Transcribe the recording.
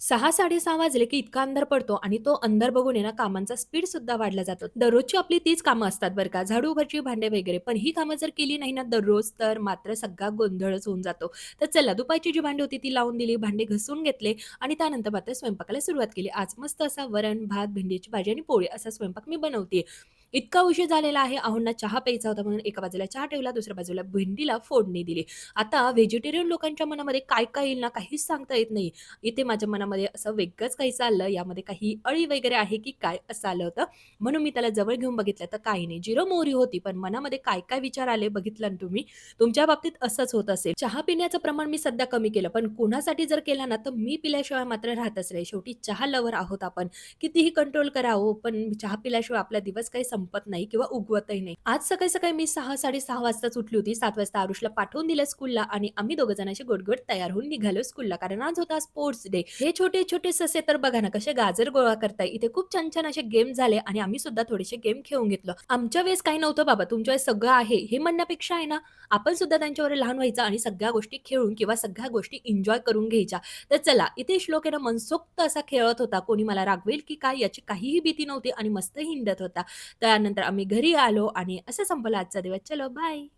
6:00-6:30 वाजले, की इतका अंधार पडतो आणि तो अंधार बघून आहे ना कामांचा स्पीड सुद्धा वाढला जातो. दररोजची आपली तीच कामं असतात बरं का, झाडू, फरशी, भांडे वगैरे. पण ही कामं जर केली नाही ना दररोज, तर मात्र सगळा गोंधळच होऊन जातो. तर चला दुपारची जी भांडी होती ती लावून दिली, भांडे घासून घेतले आणि त्यानंतर मात्र स्वयंपाकाला सुरुवात केली. आज मस्त असा वरण, भात, भेंडीची भाजी आणि पोळी असा स्वयंपाक मी बनवतेय. इतका उशीर झालेला आहे, अहोंना चहा प्यायचा होता म्हणून एका बाजूला चहा ठेवला, दुसऱ्या बाजूला भेंडीला फोडणी दिली. आता व्हेजिटेरियन लोकांच्या मनामध्ये काय-काय येईल ना काहीच सांगता येत नाही. इथे माझ्या मनामध्ये असं वेगळंच काही चाललं, यामध्ये काही अळी वगैरे आहे की काय असं आलं होतं. म्हणून मी त्याला जवळ घेऊन बघितलं तर काही नाही. जिरं मोहरी होती, पण मनामध्ये काय-काय विचार आले बघितलं ना तुम्ही. तुमच्या बाबतीत असंच होत असेल. चहा पिण्याचं प्रमाण मी सध्या कमी केलं, पण कोणासाठी जर केलं ना, तर मी पिल्याशिवाय मात्र राहतच नाही. शेवटी चहा लव्हर आहोत आपण. कितीही कंट्रोल करा हो, पण चहा पिल्याशिवाय आपला दिवस काही संपत नाही किंवा उगवतही नाही. आज सकाळी-सकाळी मी 6:00-6:30 वाजताच उठली होती. 7 वाजता आरुषला पाठवून दिलं स्कूलला आणि आम्ही दोघं जण असे गोड तयार होऊन निघालो स्कूलला. कारण आज होता स्पोर्ट्स डे. हे छोटे-छोटे ससे तर बघा ना कसे गाजर गोळा करताय. इथे खूप छान-छान असे गेम झाले आणि आम्ही सुद्धा थोडेसे गेम खेळून घेतलं. आमच्या वेळेस काही नव्हतं बाबा, तुमच्या वेळेस सगळं आहे हे म्हणण्यापेक्षा आहे ना, आपण सुद्धा त्यांच्यावर लहान व्हायचं आणि सगळ्या गोष्टी खेळून किंवा सगळ्या गोष्टी एन्जॉय करून घ्यायच्या. तर चला, इथे श्लोक आहे ना मनसोक्त असा खेळत होता. कोणी मला रागवेल की काय याची काहीही भीती नव्हती आणि मस्त हिंडत होता. त्यानंतर आम्ही घरी आलो आणि असं संपला आजचा दिवस. चलो बाय.